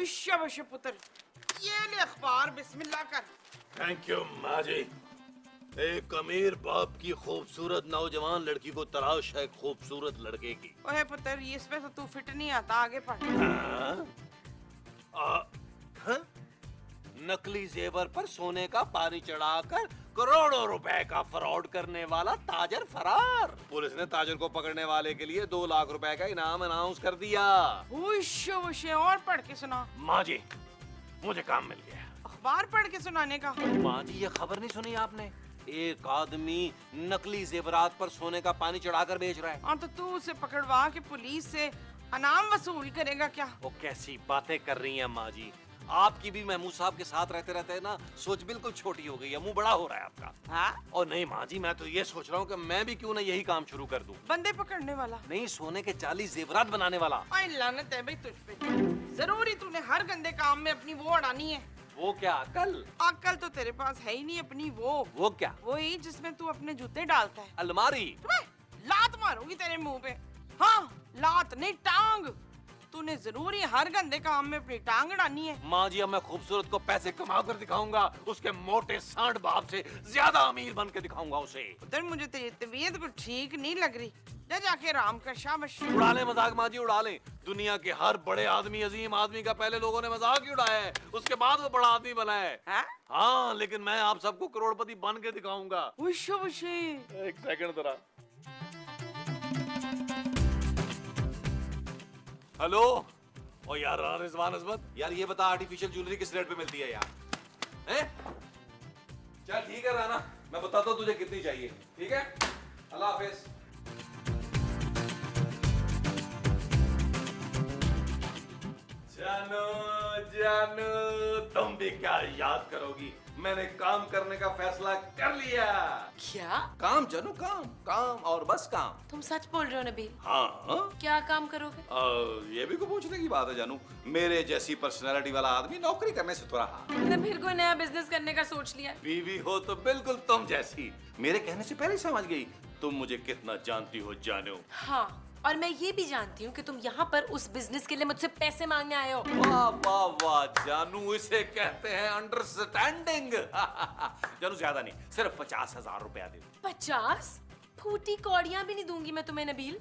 शाबाश पुत्र, ये ले अखबार, बिस्मिल्लाह कर। थैंक यू माँ जी। एक अमीर बाप की खूबसूरत नौजवान लड़की को तलाश है खूबसूरत लड़के की। ओए पुत्र, ये इसमें तो तू फिट नहीं आता, आगे पढ़। हाँ? नकली जेवर पर सोने का पानी चढ़ाकर करोड़ों रुपए का फ्रॉड करने वाला ताजर फरार। पुलिस ने ताजर को पकड़ने वाले के लिए 2 लाख रुपए का इनाम अनाउंस कर दिया। और पढ़ के सुना। माँ जी, मुझे काम मिल गया। अखबार पढ़ के सुनाने का। माँ जी, ये खबर नहीं सुनी आपने? एक आदमी नकली जेवरात पर सोने का पानी चढ़ाकर बेच रहा है। हाँ, तो तू उसे पकड़वा के पुलिस से इनाम वसूल करेगा क्या? वो कैसी बातें कर रही हैं माँ जी। आपकी भी महमूद साहब के साथ रहते रहते ना सोच बिल्कुल छोटी हो गई है, मुंह बड़ा हो रहा है आपका। हाँ? और नहीं माँ जी, मैं तो ये सोच रहा हूँ कि मैं भी क्यों ना यही काम शुरू कर दूं। बंदे पकड़ने वाला नहीं, सोने के 40 जेवरात बनाने वाला। आई लानत है भाई तुझ पे। जरूरी तूने हर गंदे काम में अपनी वो अड़ानी है। वो क्या अकल? अकल तो तेरे पास है ही नहीं अपनी। वो क्या? वही जिसमें तू अपने जूते डालता है। अलमारी। लात मारूंगी तेरे मुंह पे। हाँ, लात नहीं, टांग। तूने जरूरी हर गंदे काम में अपनी टांग अड़ानी है। माँ जी, अब मैं खूबसूरत को पैसे कमा कर दिखाऊंगा, उसके मोटे सांड बाप से ज्यादा अमीर बन के दिखाऊंगा उसे। उधर मुझे तेरी तबीयत कुछ ठीक नहीं लग रही, जा जाके आराम कर। शाबाश। उड़ा ले मजाक माँ जी, उड़ा ले। दुनिया के हर बड़े आदमी, अजीम आदमी का पहले लोगों ने मजाक ही उड़ाया है, उसके बाद वो बड़ा आदमी बना है। हाँ, लेकिन मैं आप सबको करोड़पति बन के दिखाऊंगा। एक सेकंड जरा। हेलो। ओ यार रिजवान अजमत, यार ये बता आर्टिफिशियल ज्वेलरी किस रेट पे मिलती है यार? हैं? चल ठीक है राना, मैं बताता हूँ तुझे कितनी चाहिए। ठीक है, अल्लाह हाफिज। जानू जानू, तुम भी क्या याद करोगी, मैंने काम करने का फैसला कर लिया। क्या काम जानू, काम काम और बस काम। तुम सच बोल रहे हो नबील? हाँ। क्या काम करोगे? ये भी को पूछने की बात है जानू, मेरे जैसी पर्सनालिटी वाला आदमी नौकरी करने से तो रहा। नबील कोई नया बिजनेस करने का सोच लिया। बीवी हो तो बिल्कुल तुम जैसी, मेरे कहने से पहले समझ गई। तुम मुझे कितना जानती हो जानू। हाँ, और मैं ये भी जानती हूँ कि तुम यहाँ पर उस बिजनेस के लिए मुझसे पैसे मांगने आए हो। वाह वाह वाह जानू, इसे कहते हैं अंडरस्टैंडिंग। जानू ज्यादा नहीं, सिर्फ 50,000 रुपया दे। 50? फूटी कौड़ियाँ भी नहीं दूंगी मैं तुम्हें नबील।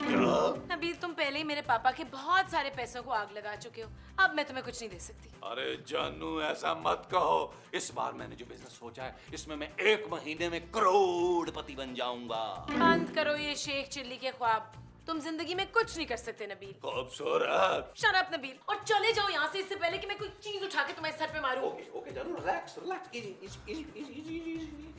नबील, तुम पहले ही मेरे पापा के बहुत सारे पैसों को आग लगा चुके हो, अब मैं तुम्हें कुछ नहीं दे सकती। अरे जानू ऐसा मत कहो, इस बार मैंने जो बिजनेस सोचा है, इसमें मैं 1 महीने में करोड़पति बन जाऊंगा। बंद करो ये शेख चिल्ली के ख्वाब, तुम जिंदगी में कुछ नहीं कर सकते नबील। खूबसूरत। शट अप नबील, और चले जाओ यहाँ से, इससे पहले कि मैं कोई चीज उठा के तुम्हारे सर पे मारूं। ओके ओके जानू, relax relax, easy easy easy easy easy.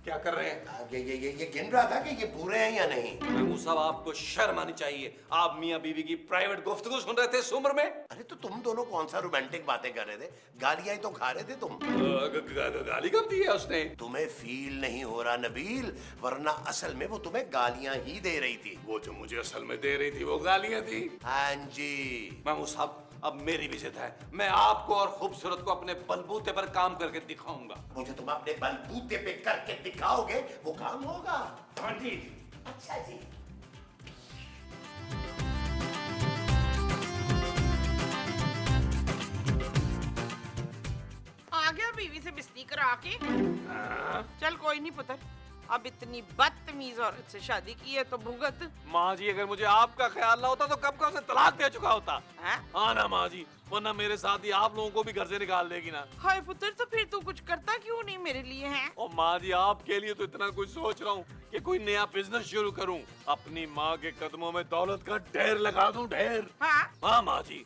क्या कर रहे हैं? ये गिन रहा था कि ये पूरे हैं या नहीं। महमूद साहब, आपको शर्म आनी चाहिए, आप मियां बीवी की प्राइवेट गुफ्तगू सुन रहे थे इस उम्र में। अरे तो तुम दोनों कौन सा रोमांटिक बातें कर रहे थे, गालियां ही तो खा रहे थे तुम। गाली कब दी है उसने? तुम्हें फील नहीं हो रहा नबील, वरना असल में वो तुम्हें गालियां ही दे रही थी। वो जो मुझे असल में दे रही थी वो गालियां थी। हाँ जी। महमूद साहब, अब मेरी भी जिद है, मैं आपको और खूबसूरत को अपने बलबूते पर काम करके दिखाऊंगा। मुझे तुम अपने बलबूते पे करके दिखाओगे, वो काम होगा। हाँ जी। अच्छा जी। आ गया बीवी से बिस्ती करा के। चल कोई नहीं पुत्र, अब इतनी बदतमीज औरत से शादी की है तो भुगत। माँ जी, अगर मुझे आपका ख्याल ना होता तो कब का उसे तलाक दे चुका होता। हाँ ना माँ जी, वरना मेरे साथ ही आप लोगों को भी घर से निकाल देगी ना। हाय पुत्र, तो फिर तू कुछ करता क्यों नहीं मेरे लिए है? और माँ जी, आपके लिए तो इतना कुछ सोच रहा हूँ कि कोई नया बिजनेस शुरू करूँ, अपनी माँ के कदमों में दौलत का ढेर लगा दूं, ढेर। हाँ माँ जी,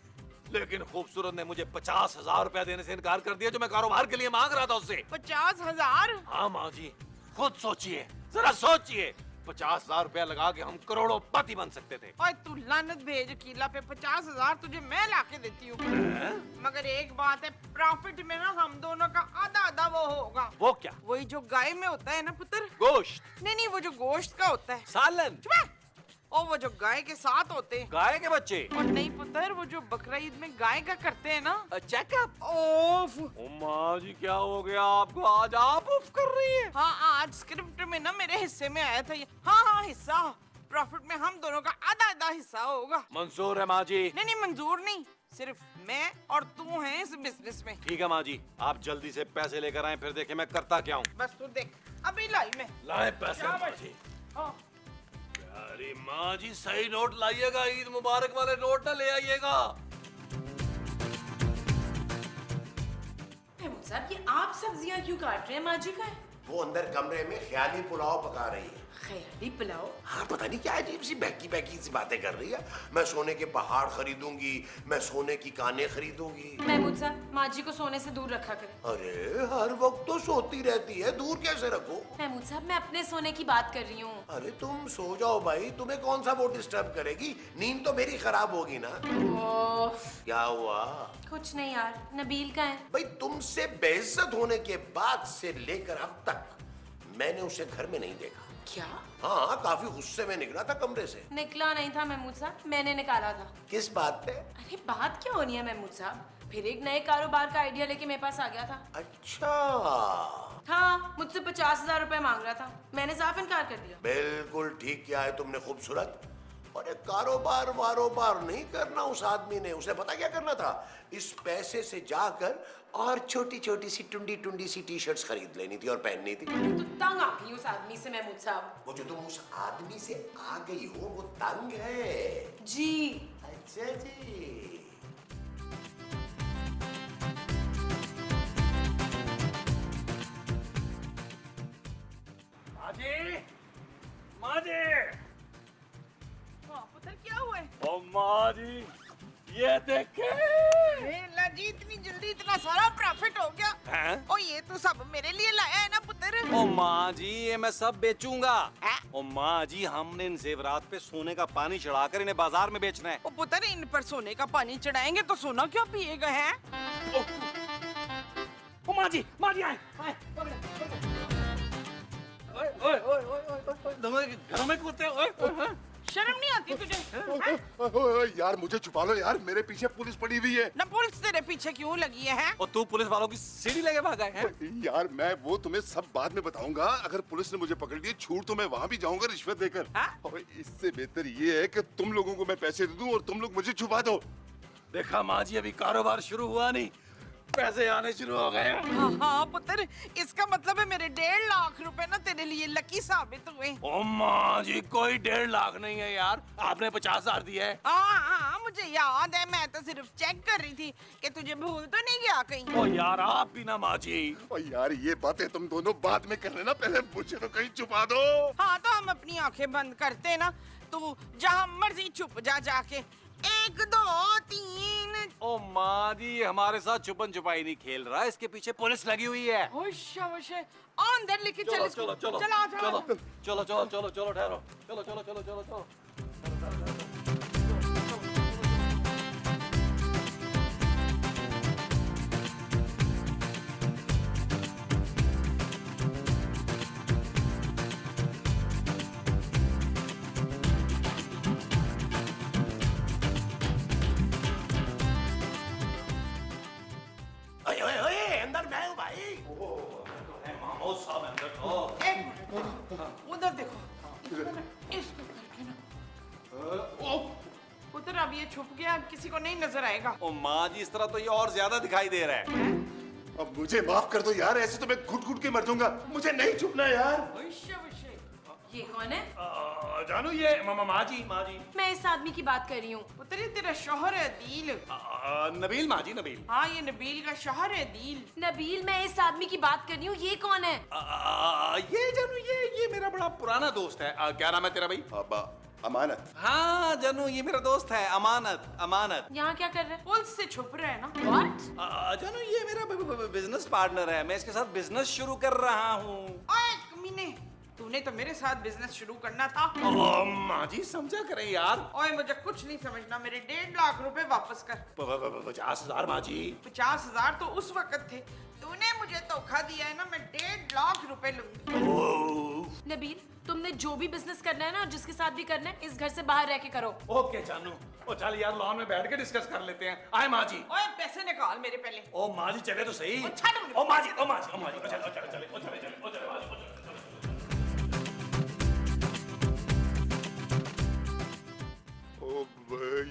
लेकिन खूबसूरत ने मुझे 50,000 रुपया देने से इनकार कर दिया जो मैं कारोबार के लिए मांग रहा था उससे। 50,000? हाँ माँ जी, खुद सोचिए, जरा सोचिए, 50,000 रुपया लगा के हम करोड़पति बन सकते थे। ओए तू लानत भेज किला पे, 50,000 तुझे मैं लाके देती हूँ। मगर एक बात है, प्रॉफिट में ना हम दोनों का आधा आधा वो होगा। वो क्या? वही जो गाय में होता है ना पुत्र। गोश्त? नहीं, वो जो गोश्त का होता है। सालन? और वो जो गाय के साथ होते हैं। गाय के बच्चे? और नहीं पुत्र, वो जो बकरा ईद में गाय का करते हैं ना, चेकअप। ओफ। ओ माँ जी, क्या हो गया आपको, आज आप कर रही है? हाँ, आज स्क्रिप्ट में ना मेरे हिस्से में आया था ये। हाँ हिस्सा प्रॉफिट में ऐसा होगा। मंजूर है माँ जी। नहीं नहीं मंजूर नहीं, सिर्फ मैं और तू हैं इस बिजनेस में। ठीक है माँ जी, आप जल्दी से पैसे लेकर आए, फिर देखें मैं करता क्या हूँ। बस तू देख, अभी लाई मैं। लाए पैसे माँ शाबाश। जी। हाँ। अरे माँ जी सही नोट लाइएगा, ईद मुबारक वाले नोट ना ले आइएगा। महमूद साहब, ये आप सब्जियां क्यों काट रहे हैं? माँ जी का है। वो अंदर कमरे में ख्याली पुलाव पका रही है। ख्याली पुलाव? हाँ, पता नहीं क्या अजीब सी बहकी बहकी सी बातें कर रही है। मैं सोने के पहाड़ खरीदूंगी, मैं सोने की कानें खरीदूंगी। महमूद साहब, माँ जी को सोने से दूर रखा करें। अरे हर वक्त तो सोती रहती है, दूर कैसे रखो? महमूद साहब, मैं अपने सोने की बात कर रही हूँ। अरे तुम सो जाओ भाई, तुम्हें कौन सा वो डिस्टर्ब करेगी? नींद तो मेरी खराब होगी ना। ओह, क्या हुआ? कुछ नहीं यार, नबील का है। भाई तुमसे बेइज्जत होने के बाद से लेकर अब तक मैंने उसे घर में नहीं देखा। क्या? हाँ, काफी गुस्से में निकला था कमरे से। निकला नहीं था महमूद साहब, मैंने निकाला था। किस बात पे? अरे बात क्या होनी है महमूद साहब, फिर एक नए कारोबार का आइडिया लेके मेरे पास आ गया था। अच्छा, हाँ, मुझसे 50,000 रुपए मांग रहा था, मैंने साफ इनकार कर दिया। बिल्कुल ठीक किया है तुमने, खूबसूरत। और एक कारोबार वारोबार नहीं करना उस आदमी ने, उसे पता क्या करना था? इस पैसे से जाकर और छोटी छोटी सी टुंडी टुंडी सी टी शर्ट्स खरीद लेनी थी और पहननी थी। तो तंग आ गई उस आदमी से महमूद साहब। वो जो तुम उस आदमी से आ गई हो वो तंग है। जी। अच्छा जी। माँ जी, माँ जी। हाँ, पुत्र क्या हुआ है? ओ माँ जी, ये देखे। अल्लाह जी, इतनी जल्दी इतना सारा प्रॉफिट हो गया। हैं? ओ ये तो सब मेरे लिए लाया है ना पुत्र? ओ माँ जी, ये मैं सब बेचूंगा। हैं? ओ माँ जी, हमने इन जेवरात पे सोने का पानी चढ़ाकर इन्हें बाजार में बेचना है। ओ पुत्र, इन पर सोने का पानी चढ़ाएंगे तो सोना क्यों पिएगा है? ओ माँ जी आए। ओए ओए ओए ओए ओए, घरों में कूदते हो। ओए, शर्म नहीं आती तुझे? हैं? ओए यार, मुझे छुपा लो यार, मेरे पीछे पुलिस पड़ी हुई है। ना पुलिस तेरे पीछे क्यों लगी है? और तू पुलिस वालों की सीढ़ी लेके भागा है? यार मैं वो तुम्हें सब बाद में बताऊंगा। अगर पुलिस ने मुझे पकड़ लिया, छूट तो मैं वहाँ भी जाऊंगा रिश्वत देकर। हाँ? और इससे बेहतर ये है कि तुम लोगों को मैं पैसे दे दूं और तुम लोग मुझे छुपा दो। देखा माँ जी, अभी कारोबार शुरू हुआ नहीं, पैसे आने शुरू हो गए। हाँ हाँ पुत्र, इसका मतलब है मेरे 1.5 लाख रुपए ना तेरे लिए लकी साबित हुए। ओ माँ जी, कोई 1.5 लाख नहीं है यार, आपने 50,000 दिए है। हाँ हाँ, मुझे याद है, मैं तो सिर्फ चेक कर रही थी कि तुझे भूल तो नहीं गया कहीं। ओ यार, आप भी ना माँ जी। और यार ये बातें तुम दोनों बाद में कर लेना, पहले मुझे तो कहीं छुपा दो। हाँ, तो हम अपनी आंखें बंद करते ना, तू जहाँ मर्जी छुप जा जाके। 1 2 3। ओ माँ जी, हमारे साथ छुपन छुपाई नहीं खेल रहा, इसके पीछे पुलिस लगी हुई है। अंदर लेके चल चलो इसको। चलो चलो चला चलो चलो चलो चलो चलो ठहरो, चलो चलो चलो चलो चलो। ओए ओए ओए, अंदर मैं हूँ भाई। मामूद साहब अंदर तो। एक मिनट, उधर देखो। इसको करके ना। पुत्र, अब ये छुप गया, अब किसी को नहीं नजर आएगा। ओ माँ जी, इस तरह तो ये और ज्यादा दिखाई दे रहा है। अब मुझे माफ कर दो यार, ऐसे तो मैं घुट घुट के मर जाऊंगा। मुझे नहीं छुपना यार। ये कौन है? जानू, ये माँ जी, माँ जी। मैं इस आदमी की बात कर रही हूँ। पुत्र, ये तेरा शौहर है अदील। नबील माँ जी, नबील। हाँ, ये नबील का शौहर है अदील। नबील, मैं इस आदमी की बात कर रही हूँ, ये कौन है? ये जानू, ये मेरा बड़ा पुराना दोस्त है। क्या नाम है तेरा भाई? अब अमानत। हाँ जानू, ये मेरा दोस्त है, अमानत। अमानत। यहाँ क्या कर रहे हैं? पुलिस से छुप रहे हैं ना। What? जानू, ये मेरा बिजनेस पार्टनर है, मैं इसके साथ बिजनेस शुरू कर रहा हूँ। ओए कमीने, तूने तो मेरे साथ बिजनेस शुरू करना था। माँ जी समझा करें यार। ओए मुझे कुछ नहीं समझना, मेरे 1.5 लाख रुपए वापस कर। 50,000 माँ जी। 50,000 तो उस वक्त थे, तूने मुझे धोखा दिया है ना, मैं 1.5 लाख रुपए लूंगी। नबील, तुमने जो भी बिजनेस करना है ना और जिसके साथ भी करना है, इस घर से बाहर रह के करो। ओके जानू, ओ चल यार, लॉन में बैठ के डिस्कस कर लेते हैं। आए माँ जी। ओए पैसे निकाल मेरे पहले। ओ माँ जी, चले तो सही। ओ छाड़ मुझे। ओ माँ जी, ओ माँ जी, ओ माँ जी, चले चले चले, ओ चले चले, ओ चले माँ जी, ओ चले। ओ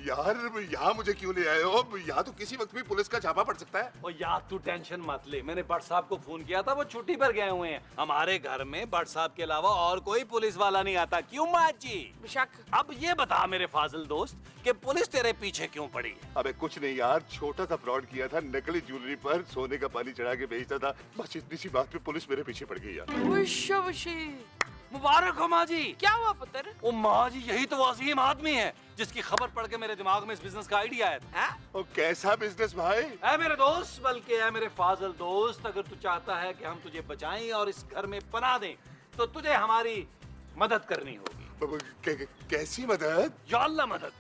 यार यहाँ मुझे क्यों ले आए हो? यहाँ तो किसी वक्त भी पुलिस का छापा पड़ सकता है। और यार तू टेंशन मत ले, मैंने भट्ट साहब को फोन किया था, वो छुट्टी पर गए हुए हैं। हमारे घर में भट्ट साहब के अलावा और कोई पुलिस वाला नहीं आता। क्यों माँ जी? बेशक। अब ये बता मेरे फाजिल दोस्त कि पुलिस तेरे पीछे क्यों पड़ी है? अबे कुछ नहीं यार, छोटा सा फ्रॉड किया था, नकली ज्वेलरी पर सोने का पानी चढ़ा के बेचता था, बस इतनी सी बात पे पुलिस मेरे पीछे पड़ गई यार। मुबारक हो माँ जी। क्या हुआ पुत्र? ओ माँ जी, यही तो वो अजीम आदमी है जिसकी खबर पढ़ के मेरे दिमाग में इस बिजनेस का आइडिया आया। और कैसा बिजनेस भाई? ऐ मेरे दोस्त, बल्कि ऐ मेरे फाजिल दोस्त, अगर तू चाहता है कि हम तुझे बचाएं और इस घर में पनाह दें तो तुझे हमारी मदद करनी होगी। कैसी मदद? या अल्लाह मदद।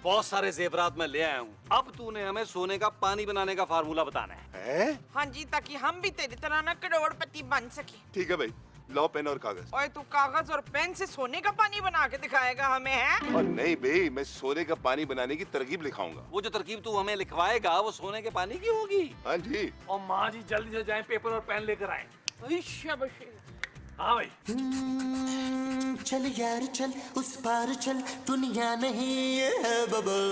बहुत सारे जेवरात मैं ले आया हूँ। अब तूने हमें सोने का पानी बनाने का फार्मूला बताना है। हाँ जी, ताकि हम भी तेरी तरह ना करोड़पति बन सके। ठीक है भाई, लो पेन और कागज। और तू कागज और पेन से सोने का पानी बना के दिखाएगा हमें, है? और नहीं भाई, मैं सोने का पानी बनाने की तरकीब लिखाऊंगा। वो जो तरकीब तू हमें लिखवाएगा वो सोने के पानी की होगी। हाँ जी। और माँ जी जल्दी से जाएं, पेपर और पेन लेकर आए। हाँ भाई। चल यार चल, उस पार चल, दुनिया नहीं है बबल।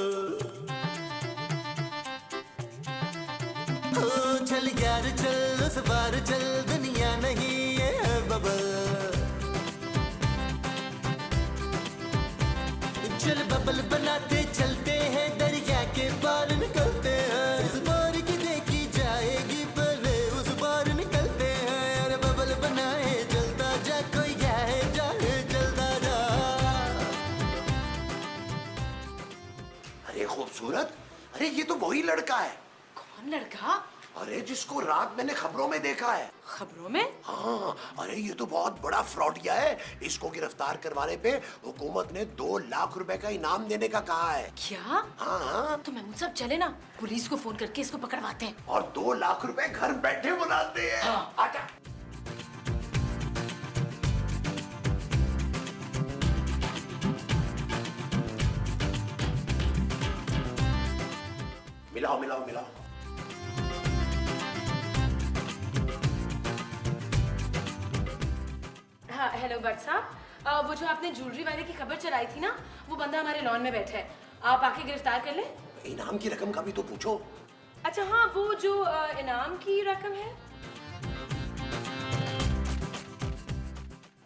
ओ चल यार चल, उस पार चल, दुनिया नहीं है बबल। चल बबल बनाते चलते हैं, दरिया के पार निकलते हैं। इस बार की देखी जाएगी, पहले उस बार निकलते हैं। अरे बबल बनाए चलता जा, कोई जाए जाए चलता जा। अरे खूबसूरत, अरे ये तो वही लड़का है। कौन लड़का? अरे जिसको रात मैंने खबरों में देखा है। खबरों में? हाँ, अरे ये तो बहुत बड़ा फ्रॉडिया है। इसको गिरफ्तार करवाने पे हुकूमत ने 2 लाख रुपए का इनाम देने का कहा है। क्या? हाँ हाँ। तो महमूद साहब चले ना, पुलिस को फोन करके इसको पकड़वाते हैं। और 2 लाख रुपए घर बैठे बुलाते हैं। हाँ। आजा। मिलाओ मिलाओ मिलाओ। हाँ हेलो भट्ट साहब, वो जो आपने ज्वेलरी वाले की खबर चलाई थी ना, वो बंदा हमारे लॉन में बैठा है, आप आके गिरफ्तार कर ले। इनाम की रकम का भी तो पूछो। अच्छा हाँ, वो जो इनाम की रकम है।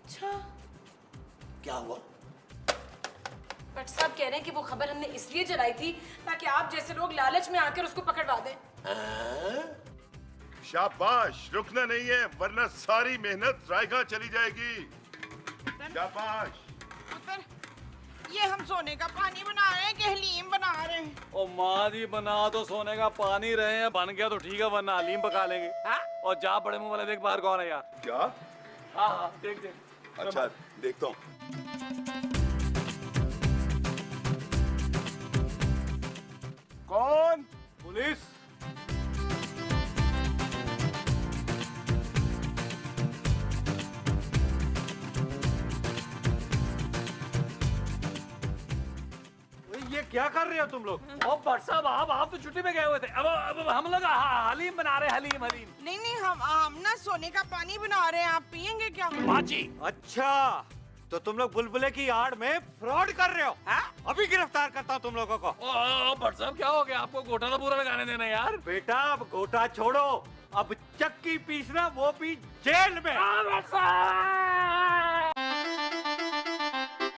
अच्छा क्या हुआ? भट्ट साहब कह रहे हैं कि वो खबर हमने इसलिए चलाई थी ताकि आप जैसे लोग लालच में आकर उसको पकड़वा दें। शाबाश, रुकना नहीं है वरना सारी मेहनत रायगा चली जाएगी। शाबाश। पुत्र, ये हम सोने का पानी बना रहे हैं कि हलीम बना रहे हैं? ओ माँ जी, बना तो सोने का पानी रहे हैं, बन गया तो ठीक है, वरना हलीम पका लेंगे। हाँ? और जा बड़े मुंह वाले, देख बाहर कौन है यार। क्या? हाँ हाँ, देख देख। अच्छा देखता हूँ। कौन? पुलिस। ये क्या कर रहे हो तुम लोग? ओ भट्ट साहब, आप तो छुट्टी में गए हुए थे। अब हम लोग हलीम बना रहे हैं, हलीम हलीम। नहीं, हम ना सोने का पानी बना रहे हैं, आप पियेंगे क्या? माँ जी। अच्छा, तो तुम लोग बुलबुले की आड़ में फ्रॉड कर रहे हो? हाँ? अभी गिरफ्तार करता हूँ तुम लोगों को। ओ भट्ट साहब, क्या हो गया? आपको गोटा तो पूरा लगाने देना यार। बेटा अब गोटा छोड़ो, अब चक्की पीसना, वो भी जेल में। भट्ट साहब